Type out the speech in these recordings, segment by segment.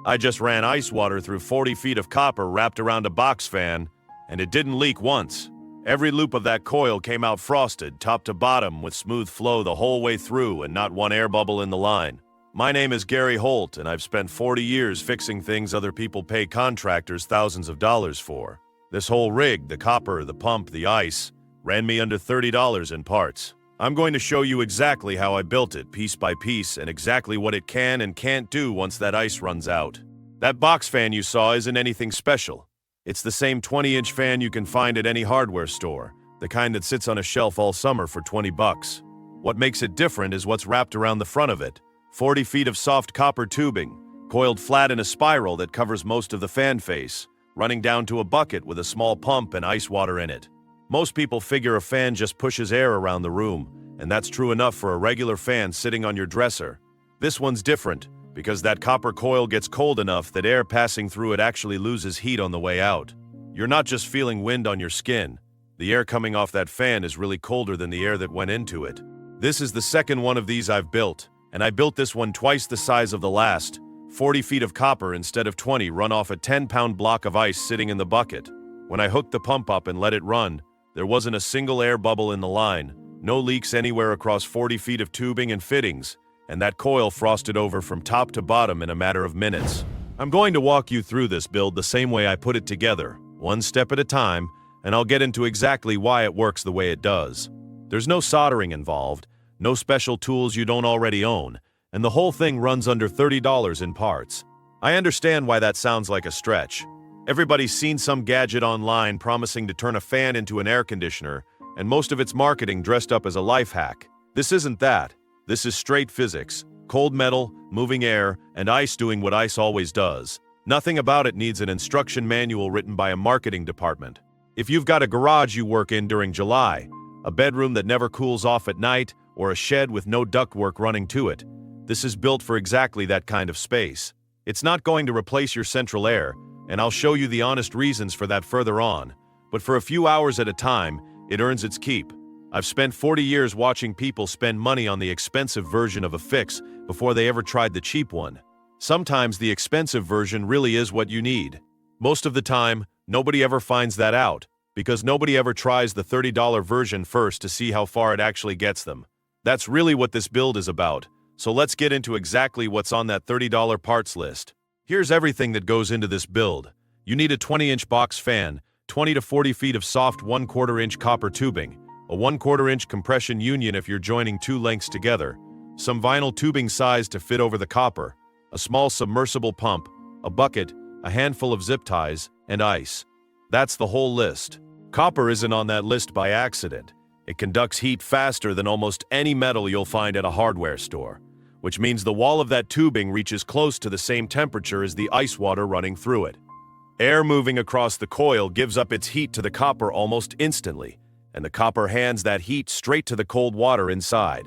I just ran ice water through 40 feet of copper wrapped around a box fan, and it didn't leak once. Every loop of that coil came out frosted, top to bottom, with smooth flow the whole way through and not one air bubble in the line. My name is Gary Holt, and I've spent 40 years fixing things other people pay contractors thousands of dollars for. This whole rig, the copper, the pump, the ice, ran me under $30 in parts. I'm going to show you exactly how I built it, piece by piece, and exactly what it can and can't do once that ice runs out. That box fan you saw isn't anything special. It's the same 20-inch fan you can find at any hardware store, the kind that sits on a shelf all summer for 20 bucks. What makes it different is what's wrapped around the front of it. 40 feet of soft copper tubing, coiled flat in a spiral that covers most of the fan face, running down to a bucket with a small pump and ice water in it. Most people figure a fan just pushes air around the room, and that's true enough for a regular fan sitting on your dresser. This one's different, because that copper coil gets cold enough that air passing through it actually loses heat on the way out. You're not just feeling wind on your skin. The air coming off that fan is really colder than the air that went into it. This is the second one of these I've built, and I built this one twice the size of the last. 40 feet of copper instead of 20 run off a 10-pound block of ice sitting in the bucket. When I hooked the pump up and let it run, there wasn't a single air bubble in the line, no leaks anywhere across 40 feet of tubing and fittings, and that coil frosted over from top to bottom in a matter of minutes. I'm going to walk you through this build the same way I put it together, one step at a time, and I'll get into exactly why it works the way it does. There's no soldering involved, no special tools you don't already own, and the whole thing runs under $30 in parts. I understand why that sounds like a stretch. Everybody's seen some gadget online promising to turn a fan into an air conditioner, and most of its marketing dressed up as a life hack. This isn't that. This is straight physics, cold metal, moving air, and ice doing what ice always does. Nothing about it needs an instruction manual written by a marketing department. If you've got a garage you work in during July, a bedroom that never cools off at night, or a shed with no ductwork running to it, this is built for exactly that kind of space. It's not going to replace your central air, and I'll show you the honest reasons for that further on, but for a few hours at a time, it earns its keep. I've spent 40 years watching people spend money on the expensive version of a fix before they ever tried the cheap one. Sometimes the expensive version really is what you need. Most of the time, nobody ever finds that out, because nobody ever tries the $30 version first to see how far it actually gets them. That's really what this build is about, so let's get into exactly what's on that $30 parts list. Here's everything that goes into this build. You need a 20-inch box fan, 20 to 40 feet of soft 1/4-inch copper tubing, a 1/4-inch compression union if you're joining two lengths together, some vinyl tubing size to fit over the copper, a small submersible pump, a bucket, a handful of zip ties, and ice. That's the whole list. Copper isn't on that list by accident. It conducts heat faster than almost any metal you'll find at a hardware store, which means the wall of that tubing reaches close to the same temperature as the ice water running through it. Air moving across the coil gives up its heat to the copper almost instantly, and the copper hands that heat straight to the cold water inside.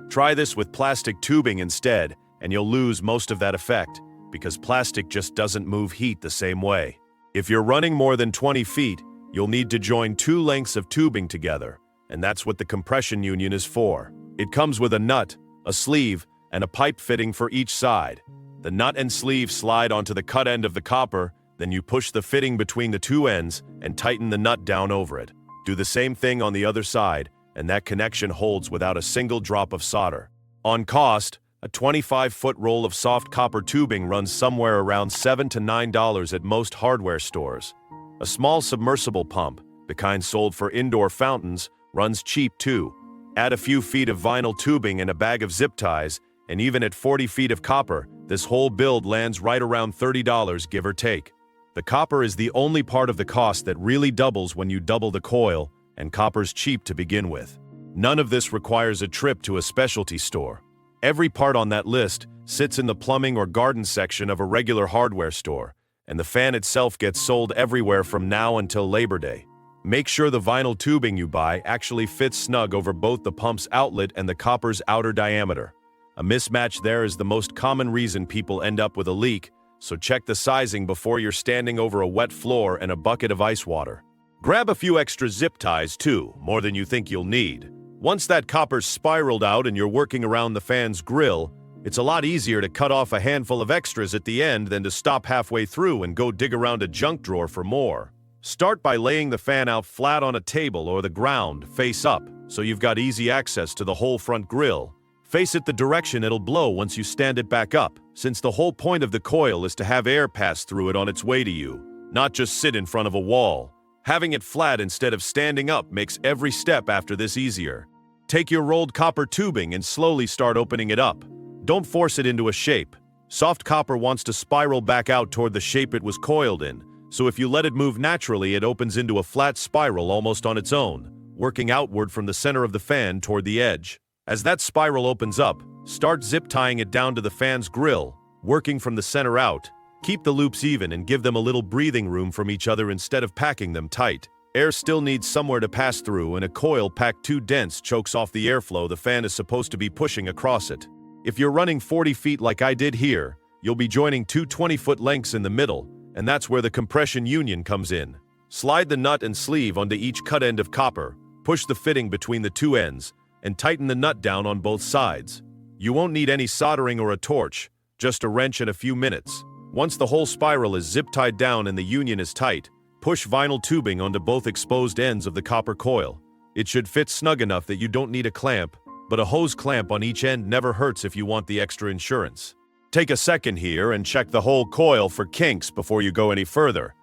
Try this with plastic tubing instead, and you'll lose most of that effect, because plastic just doesn't move heat the same way. If you're running more than 20 feet, you'll need to join two lengths of tubing together, and that's what the compression union is for. It comes with a nut, a sleeve, and a pipe fitting for each side. The nut and sleeve slide onto the cut end of the copper, then you push the fitting between the two ends and tighten the nut down over it. Do the same thing on the other side, and that connection holds without a single drop of solder. On cost, a 25-foot roll of soft copper tubing runs somewhere around $7 to $9 at most hardware stores. A small submersible pump, the kind sold for indoor fountains, runs cheap too. Add a few feet of vinyl tubing and a bag of zip ties, and even at 40 feet of copper, this whole build lands right around $30, give or take. The copper is the only part of the cost that really doubles when you double the coil, and copper's cheap to begin with. None of this requires a trip to a specialty store. Every part on that list sits in the plumbing or garden section of a regular hardware store, and the fan itself gets sold everywhere from now until Labor Day. Make sure the vinyl tubing you buy actually fits snug over both the pump's outlet and the copper's outer diameter. A mismatch there is the most common reason people end up with a leak, so check the sizing before you're standing over a wet floor and a bucket of ice water. Grab a few extra zip ties too, more than you think you'll need. Once that copper's spiraled out and you're working around the fan's grill, It's a lot easier to cut off a handful of extras at the end than to stop halfway through and go dig around a junk drawer for more. Start by laying the fan out flat on a table or the ground, face up, so you've got easy access to the whole front grill. Face it the direction it'll blow once you stand it back up, since the whole point of the coil is to have air pass through it on its way to you, not just sit in front of a wall. Having it flat instead of standing up makes every step after this easier. Take your rolled copper tubing and slowly start opening it up. Don't force it into a shape. Soft copper wants to spiral back out toward the shape it was coiled in, so if you let it move naturally, it opens into a flat spiral almost on its own, working outward from the center of the fan toward the edge. As that spiral opens up, start zip tying it down to the fan's grill, working from the center out. Keep the loops even and give them a little breathing room from each other instead of packing them tight. Air still needs somewhere to pass through, and a coil packed too dense chokes off the airflow the fan is supposed to be pushing across it. If you're running 40 feet like I did here, you'll be joining two 20-foot lengths in the middle, and that's where the compression union comes in. Slide the nut and sleeve onto each cut end of copper, push the fitting between the two ends, and tighten the nut down on both sides. You won't need any soldering or a torch, just a wrench and a few minutes. Once the whole spiral is zip-tied down and the union is tight, push vinyl tubing onto both exposed ends of the copper coil. It should fit snug enough that you don't need a clamp, but a hose clamp on each end never hurts if you want the extra insurance. Take a second here and check the whole coil for kinks before you go any further.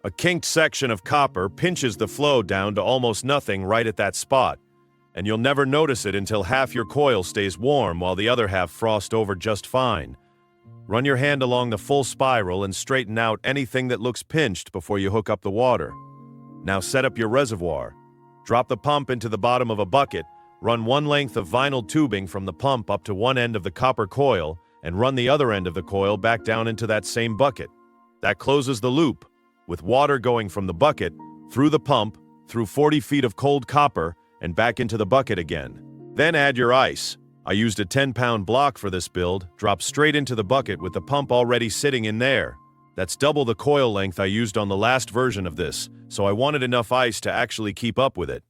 A kinked section of copper pinches the flow down to almost nothing right at that spot, and you'll never notice it until half your coil stays warm while the other half frosts over just fine. Run your hand along the full spiral and straighten out anything that looks pinched before you hook up the water. Now set up your reservoir. Drop the pump into the bottom of a bucket, run one length of vinyl tubing from the pump up to one end of the copper coil, and run the other end of the coil back down into that same bucket. That closes the loop, with water going from the bucket, through the pump, through 40 feet of cold copper, and back into the bucket again. Then add your ice. I used a 10-pound block for this build, dropped straight into the bucket with the pump already sitting in there. That's double the coil length I used on the last version of this, so I wanted enough ice to actually keep up with it.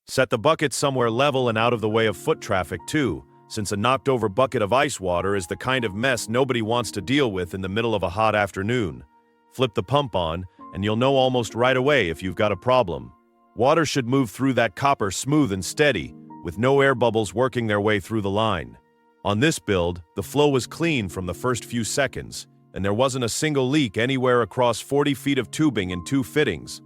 Set the bucket somewhere level and out of the way of foot traffic too, since a knocked-over bucket of ice water is the kind of mess nobody wants to deal with in the middle of a hot afternoon. Flip the pump on, and you'll know almost right away if you've got a problem. Water should move through that copper smooth and steady, with no air bubbles working their way through the line. On this build, the flow was clean from the first few seconds, and there wasn't a single leak anywhere across 40 feet of tubing and two fittings.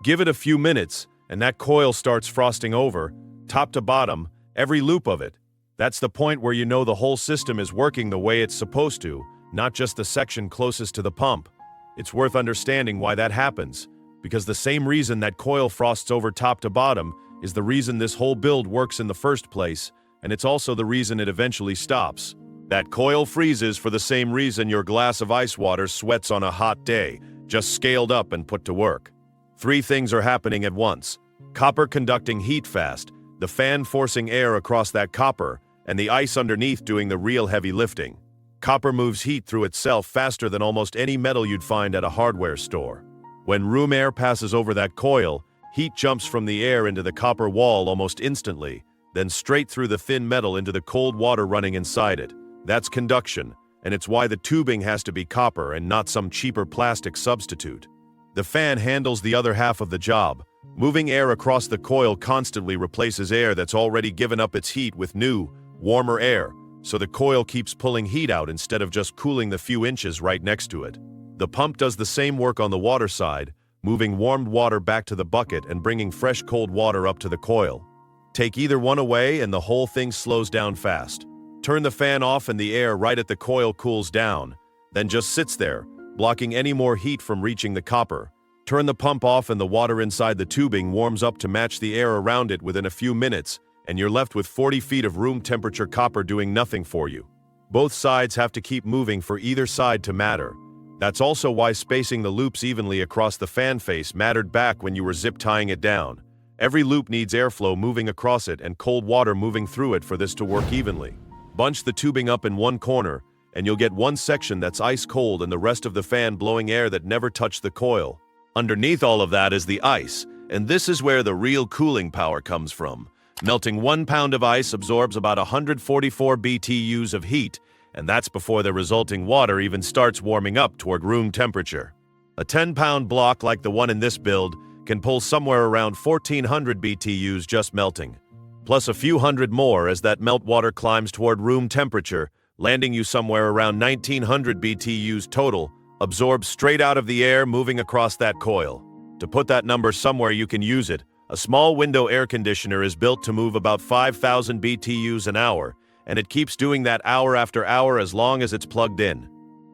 Give it a few minutes, and that coil starts frosting over, top to bottom, every loop of it. That's the point where you know the whole system is working the way it's supposed to, not just the section closest to the pump. It's worth understanding why that happens, because the same reason that coil frosts over top to bottom is the reason this whole build works in the first place, and it's also the reason it eventually stops. That coil freezes for the same reason your glass of ice water sweats on a hot day, just scaled up and put to work. Three things are happening at once: copper conducting heat fast, the fan forcing air across that copper, and the ice underneath doing the real heavy lifting. Copper moves heat through itself faster than almost any metal you'd find at a hardware store. When room air passes over that coil, heat jumps from the air into the copper wall almost instantly, then straight through the thin metal into the cold water running inside it. That's conduction, and it's why the tubing has to be copper and not some cheaper plastic substitute. The fan handles the other half of the job. Moving air across the coil constantly replaces air that's already given up its heat with new, warmer air, so the coil keeps pulling heat out instead of just cooling the few inches right next to it. The pump does the same work on the water side, moving warmed water back to the bucket and bringing fresh cold water up to the coil. Take either one away and the whole thing slows down fast. Turn the fan off and the air right at the coil cools down, then just sits there, blocking any more heat from reaching the copper. Turn the pump off and the water inside the tubing warms up to match the air around it within a few minutes, and you're left with 40 feet of room temperature copper doing nothing for you. Both sides have to keep moving for either side to matter. That's also why spacing the loops evenly across the fan face mattered back when you were zip tying it down. Every loop needs airflow moving across it and cold water moving through it for this to work evenly. Bunch the tubing up in one corner, and you'll get one section that's ice cold and the rest of the fan blowing air that never touched the coil. Underneath all of that is the ice, and this is where the real cooling power comes from. Melting 1 pound of ice absorbs about 144 BTUs of heat, and that's before the resulting water even starts warming up toward room temperature. A 10-pound block like the one in this build can pull somewhere around 1,400 BTUs just melting, plus a few hundred more as that meltwater climbs toward room temperature, landing you somewhere around 1,900 BTUs total, absorbed straight out of the air moving across that coil. To put that number somewhere you can use it, a small window air conditioner is built to move about 5,000 BTUs an hour, and it keeps doing that hour after hour as long as it's plugged in.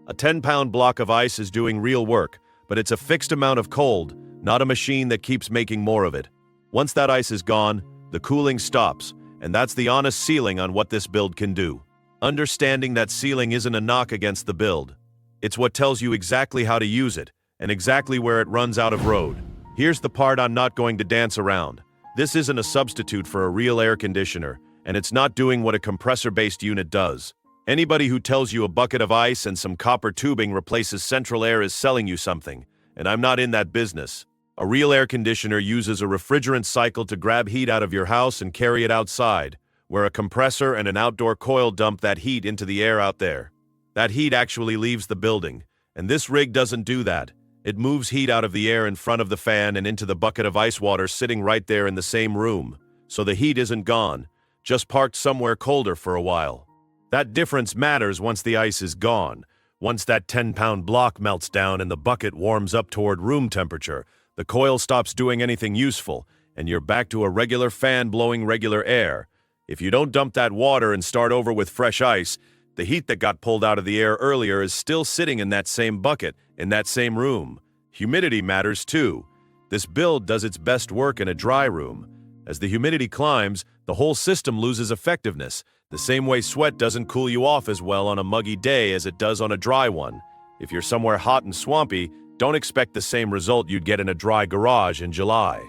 A 10-pound block of ice is doing real work, but it's a fixed amount of cold, not a machine that keeps making more of it. Once that ice is gone, the cooling stops, and that's the honest ceiling on what this build can do. Understanding that ceiling isn't a knock against the build. It's what tells you exactly how to use it, and exactly where it runs out of road. Here's the part I'm not going to dance around. This isn't a substitute for a real air conditioner, and it's not doing what a compressor-based unit does. Anybody who tells you a bucket of ice and some copper tubing replaces central air is selling you something, and I'm not in that business. A real air conditioner uses a refrigerant cycle to grab heat out of your house and carry it outside, where a compressor and an outdoor coil dump that heat into the air out there. That heat actually leaves the building, and this rig doesn't do that. It moves heat out of the air in front of the fan and into the bucket of ice water sitting right there in the same room. So the heat isn't gone, just parked somewhere colder for a while. That difference matters once the ice is gone. Once that 10-pound block melts down and the bucket warms up toward room temperature, the coil stops doing anything useful, and you're back to a regular fan blowing regular air. If you don't dump that water and start over with fresh ice, the heat that got pulled out of the air earlier is still sitting in that same bucket, in that same room. Humidity matters too. This build does its best work in a dry room. As the humidity climbs, the whole system loses effectiveness, the same way sweat doesn't cool you off as well on a muggy day as it does on a dry one. If you're somewhere hot and swampy, don't expect the same result you'd get in a dry garage in July.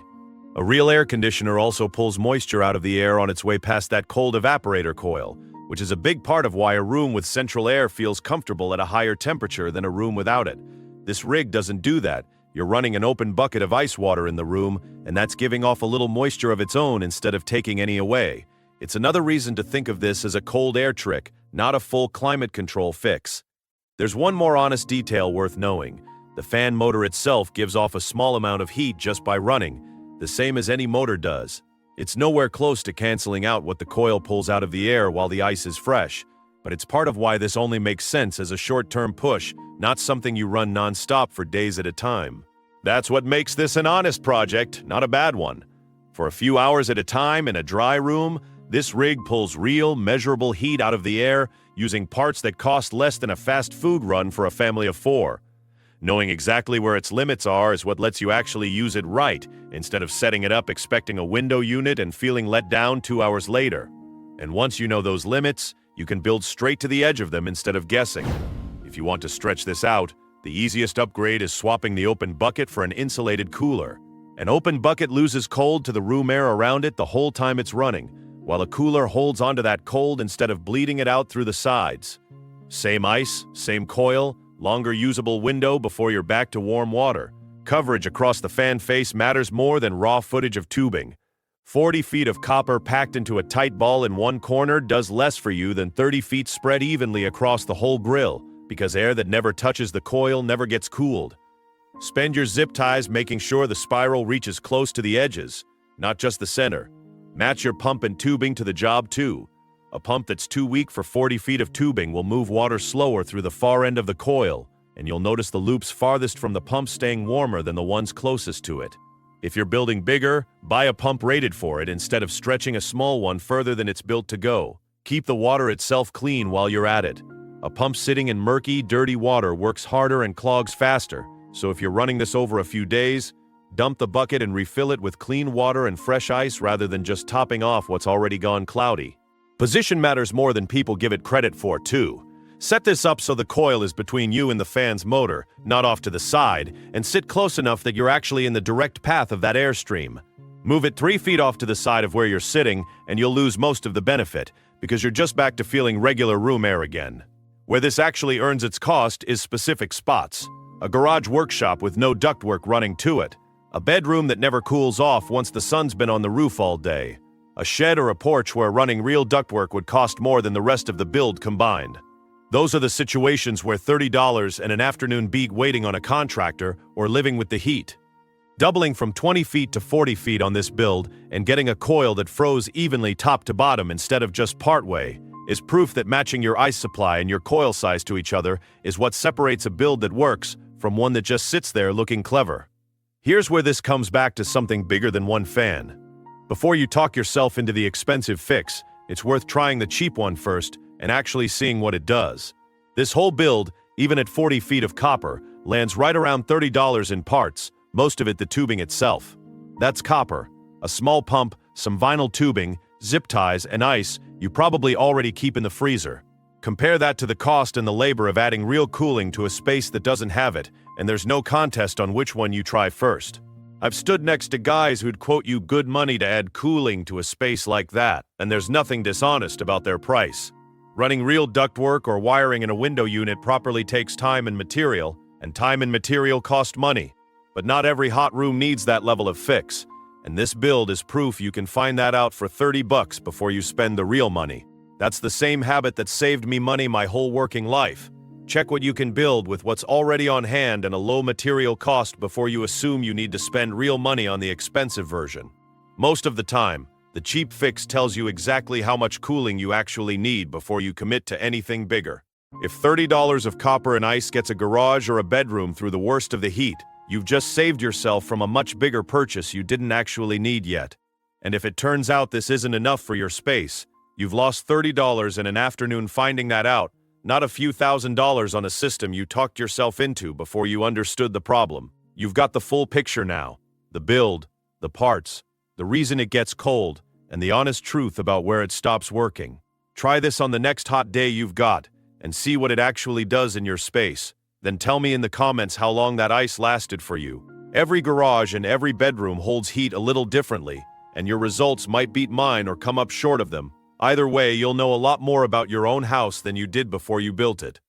A real air conditioner also pulls moisture out of the air on its way past that cold evaporator coil, which is a big part of why a room with central air feels comfortable at a higher temperature than a room without it. This rig doesn't do that. You're running an open bucket of ice water in the room, and that's giving off a little moisture of its own instead of taking any away. It's another reason to think of this as a cold air trick, not a full climate control fix. There's one more honest detail worth knowing. The fan motor itself gives off a small amount of heat just by running, the same as any motor does. It's nowhere close to canceling out what the coil pulls out of the air while the ice is fresh, but it's part of why this only makes sense as a short-term push, not something you run non-stop for days at a time. That's what makes this an honest project, not a bad one. For a few hours at a time in a dry room, this rig pulls real, measurable heat out of the air using parts that cost less than a fast food run for a family of 4. Knowing exactly where its limits are is what lets you actually use it right, instead of setting it up expecting a window unit and feeling let down 2 hours later. And once you know those limits, you can build straight to the edge of them instead of guessing. If you want to stretch this out, the easiest upgrade is swapping the open bucket for an insulated cooler. An open bucket loses cold to the room air around it the whole time it's running, while a cooler holds onto that cold instead of bleeding it out through the sides. Same ice, same coil, longer usable window before you're back to warm water. Coverage across the fan face matters more than raw footage of tubing. 40 feet of copper packed into a tight ball in one corner does less for you than 30 feet spread evenly across the whole grill, because air that never touches the coil never gets cooled. Spend your zip ties making sure the spiral reaches close to the edges, not just the center. Match your pump and tubing to the job too. A pump that's too weak for 40 feet of tubing will move water slower through the far end of the coil, and you'll notice the loops farthest from the pump staying warmer than the ones closest to it. If you're building bigger, buy a pump rated for it instead of stretching a small one further than it's built to go. Keep the water itself clean while you're at it. A pump sitting in murky, dirty water works harder and clogs faster, so if you're running this over a few days, dump the bucket and refill it with clean water and fresh ice rather than just topping off what's already gone cloudy. Position matters more than people give it credit for, too. Set this up so the coil is between you and the fan's motor, not off to the side, and sit close enough that you're actually in the direct path of that airstream. Move it 3 feet off to the side of where you're sitting, and you'll lose most of the benefit, because you're just back to feeling regular room air again. Where this actually earns its cost is specific spots. A garage workshop with no ductwork running to it. A bedroom that never cools off once the sun's been on the roof all day. A shed or a porch where running real ductwork would cost more than the rest of the build combined. Those are the situations where $30 and an afternoon beat waiting on a contractor or living with the heat. Doubling from 20 feet to 40 feet on this build and getting a coil that froze evenly top to bottom instead of just partway is proof that matching your ice supply and your coil size to each other is what separates a build that works from one that just sits there looking clever. Here's where this comes back to something bigger than one fan. Before you talk yourself into the expensive fix, it's worth trying the cheap one first and actually seeing what it does. This whole build, even at 40 feet of copper, lands right around $30 in parts, most of it the tubing itself. That's copper, a small pump, some vinyl tubing, zip ties, and ice you probably already keep in the freezer. Compare that to the cost and the labor of adding real cooling to a space that doesn't have it, and there's no contest on which one you try first. I've stood next to guys who'd quote you good money to add cooling to a space like that, and there's nothing dishonest about their price. Running real ductwork or wiring in a window unit properly takes time and material cost money. But not every hot room needs that level of fix, and this build is proof you can find that out for $30 before you spend the real money. That's the same habit that saved me money my whole working life. Check what you can build with what's already on hand and a low material cost before you assume you need to spend real money on the expensive version. Most of the time, the cheap fix tells you exactly how much cooling you actually need before you commit to anything bigger. If $30 of copper and ice gets a garage or a bedroom through the worst of the heat, you've just saved yourself from a much bigger purchase you didn't actually need yet. And if it turns out this isn't enough for your space, you've lost $30 in an afternoon finding that out, not a few $1,000s on a system you talked yourself into before you understood the problem. You've got the full picture now. The build, the parts, the reason it gets cold, and the honest truth about where it stops working. Try this on the next hot day you've got, and see what it actually does in your space. Then tell me in the comments how long that ice lasted for you. Every garage and every bedroom holds heat a little differently, and your results might beat mine or come up short of them. Either way, you'll know a lot more about your own house than you did before you built it.